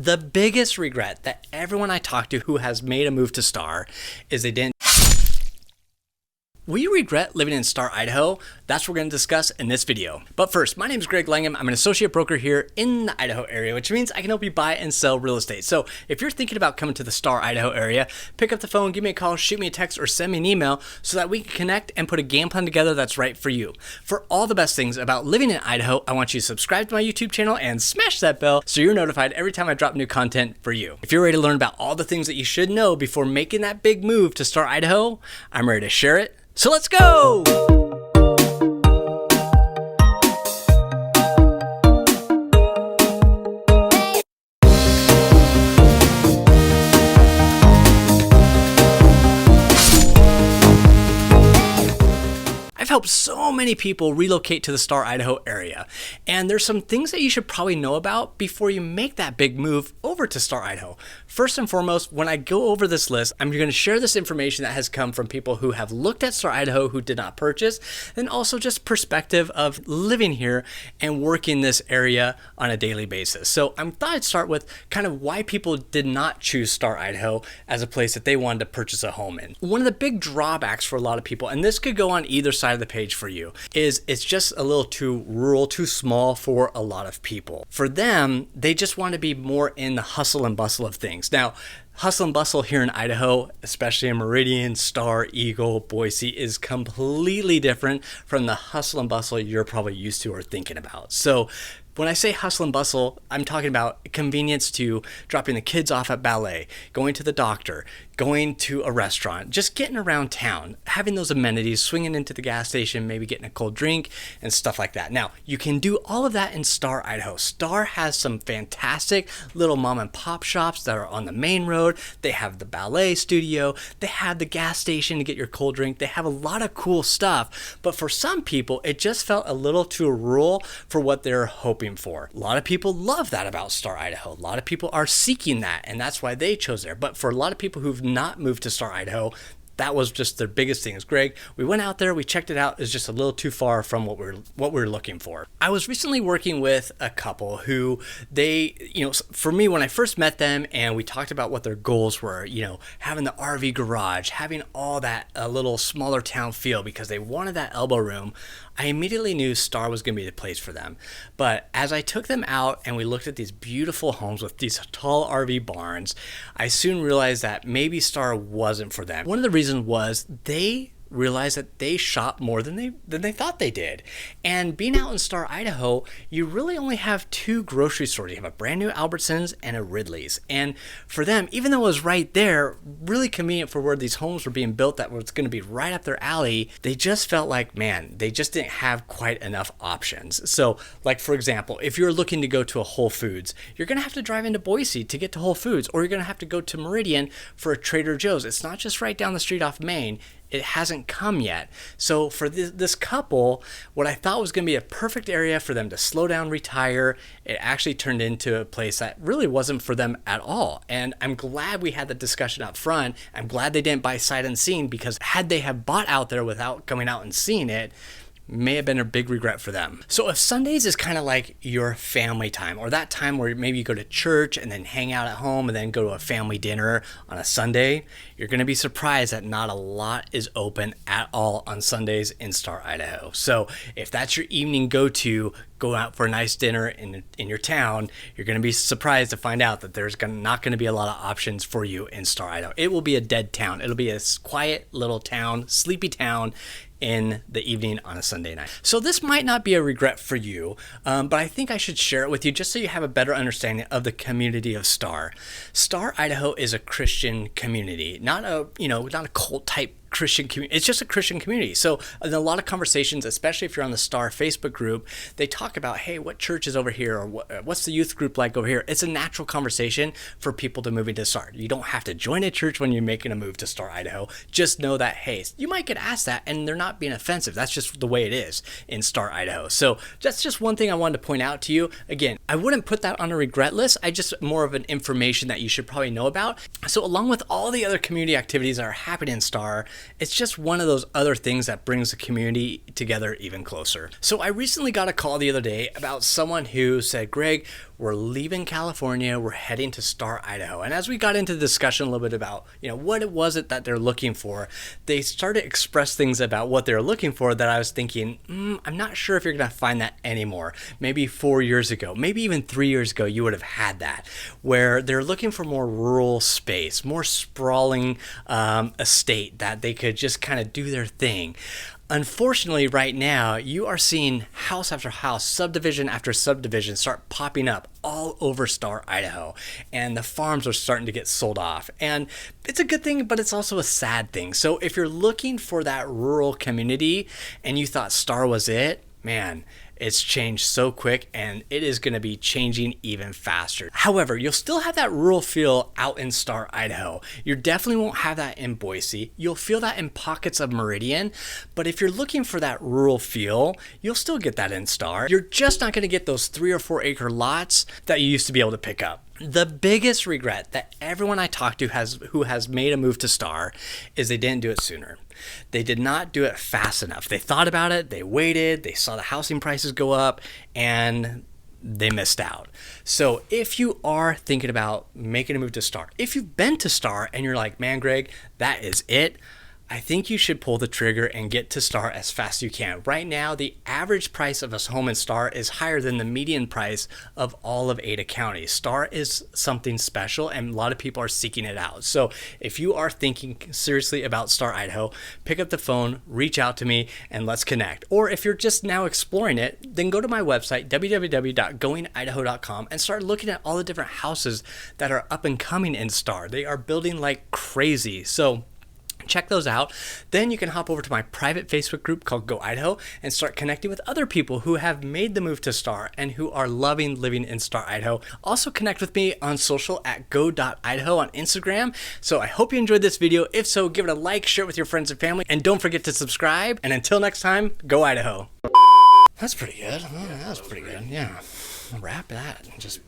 The biggest regret that everyone I talk to who has made a move to Star is they didn't. Will you regret living in Star, Idaho? That's what we're going to discuss in this video. But first, my name is Greg Langhaim. I'm an associate broker here in the Idaho area, which means I can help you buy and sell real estate. So if you're thinking about coming to the Star, Idaho area, pick up the phone, give me a call, shoot me a text, or send me an email so that we can connect and put a game plan together that's right for you. For all the best things about living in Idaho, I want you to subscribe to my YouTube channel and smash that bell so you're notified every time I drop new content for you. If you're ready to learn about all the things that you should know before making that big move to Star, Idaho, I'm ready to share it. So let's go! I've helped so many people relocate to the Star, Idaho area, and there's some things that you should probably know about before you make that big move over to Star, Idaho. First and foremost, when I go over this list, I'm going to share this information that has come from people who have looked at Star, Idaho who did not purchase, and also just perspective of living here and working this area on a daily basis. So I thought I'd start with kind of why people did not choose Star, Idaho as a place that they wanted to purchase a home in. One of the big drawbacks for a lot of people, and this could go on either side of the page for you, is it's just a little too rural, too small for a lot of people. For them, they just want to be more in the hustle and bustle of things. Now, hustle and bustle here in Idaho, especially in Meridian, Star, Eagle, Boise, is completely different from the hustle and bustle you're probably used to or thinking about. So when I say hustle and bustle, I'm talking about convenience to dropping the kids off at ballet, going to the doctor, going to a restaurant, just getting around town, having those amenities, swinging into the gas station, maybe getting a cold drink and stuff like that. Now, you can do all of that in Star, Idaho. Star has some fantastic little mom and pop shops that are on the main road. They have the ballet studio. They have the gas station to get your cold drink. They have a lot of cool stuff. But for some people, it just felt a little too rural for what they're hoping for. A lot of people love that about Star, Idaho. A lot of people are seeking that, and that's why they chose there. But for a lot of people who've not moved to Star, Idaho, that was just their biggest thing. Is Greg, we went out there, we checked it out. It's just a little too far from what we're looking for. I was recently working with a couple who for me, when I first met them and we talked about what their goals were, having the RV garage, having all that a little smaller town feel because they wanted that elbow room, I immediately knew Star was going to be the place for them. But as I took them out and we looked at these beautiful homes with these tall RV barns, I soon realized that maybe Star wasn't for them. One of the reasons was they realized that they shop more than they thought they did. And being out in Star, Idaho, you really only have two grocery stores. You have a brand new Albertsons and a Ridley's. And for them, even though it was right there, really convenient for where these homes were being built that was going to be right up their alley, they just felt like, man, they just didn't have quite enough options. So like, for example, if you're looking to go to a Whole Foods, you're going to have to drive into Boise to get to Whole Foods, or you're going to have to go to Meridian for a Trader Joe's. It's not just right down the street off Main. It hasn't come yet. So for this couple, what I thought was going to be a perfect area for them to slow down, retire, it actually turned into a place that really wasn't for them at all. And I'm glad we had the discussion up front. I'm glad they didn't buy sight unseen, because had they have bought out there without coming out and seeing it, may have been a big regret for them. So if Sundays is kind of like your family time, or that time where maybe you go to church and then hang out at home and then go to a family dinner on a Sunday, you're going to be surprised that not a lot is open at all on Sundays in Star, Idaho. So if that's your evening go out for a nice dinner in your town, you're going to be surprised to find out that there's not going to be a lot of options for you in Star, Idaho. It will be a dead town. It'll be a quiet little town, sleepy town in the evening on a Sunday night. So this might not be a regret for you, but I think I should share it with you just so you have a better understanding of the community of Star. Star, Idaho is a Christian community, not a cult type Christian community. It's just a Christian community. So in a lot of conversations, especially if you're on the Star Facebook group, they talk about, hey, what church is over here, or what's the youth group like over here? It's a natural conversation for people to move into Star. You don't have to join a church when you're making a move to Star, Idaho. Just know that, hey, you might get asked that, and they're not being offensive. That's just the way it is in Star, Idaho. So that's just one thing I wanted to point out to you. Again, I wouldn't put that on a regret list. I just more of an information that you should probably know about. So along with all the other community activities that are happening in Star, it's just one of those other things that brings the community together even closer. So I recently got a call the other day about someone who said, Greg, we're leaving California, we're heading to Star Idaho. And as we got into the discussion a little bit about, what it was that they're looking for, they started to express things about what they're looking for that I was thinking, I'm not sure if you're going to find that anymore. Maybe 4 years ago, maybe even 3 years ago, you would have had that, where they're looking for more rural space, more sprawling estate that they could just kind of do their thing. Unfortunately, right now, you are seeing house after house, subdivision after subdivision start popping up all over Star Idaho, and the farms are starting to get sold off. And it's a good thing, but it's also a sad thing. So if you're looking for that rural community and you thought Star was it, man, it's changed so quick, and it is going to be changing even faster. However, you'll still have that rural feel out in Star Idaho. You definitely won't have that in Boise. You'll feel that in pockets of Meridian, but if you're looking for that rural feel, you'll still get that in Star. You're just not going to get those 3 or 4 acre lots that you used to be able to pick up. The biggest regret that everyone I talk to who has made a move to Star is they didn't do it sooner. They did not do it fast enough. They thought about it, they waited, they saw the housing prices go up, and they missed out. So if you are thinking about making a move to Star, if you've been to Star and you're like, man, Greg, that is it, I think you should pull the trigger and get to Star as fast as you can. Right now, the average price of a home in Star is higher than the median price of all of Ada County. Star is something special, and a lot of people are seeking it out. So if you are thinking seriously about Star Idaho, pick up the phone, reach out to me, and let's connect. Or if you're just now exploring it, then go to my website, www.goingidaho.com, and start looking at all the different houses that are up and coming in Star. They are building like crazy. So check those out. Then you can hop over to my private Facebook group called Go Idaho and start connecting with other people who have made the move to Star and who are loving living in Star Idaho. Also connect with me on social at go.idaho on Instagram. So I hope you enjoyed this video. If so, give it a like, share it with your friends and family, and don't forget to subscribe. And until next time, go Idaho. That's pretty good. Oh, that was pretty good. Yeah. I'll wrap that and just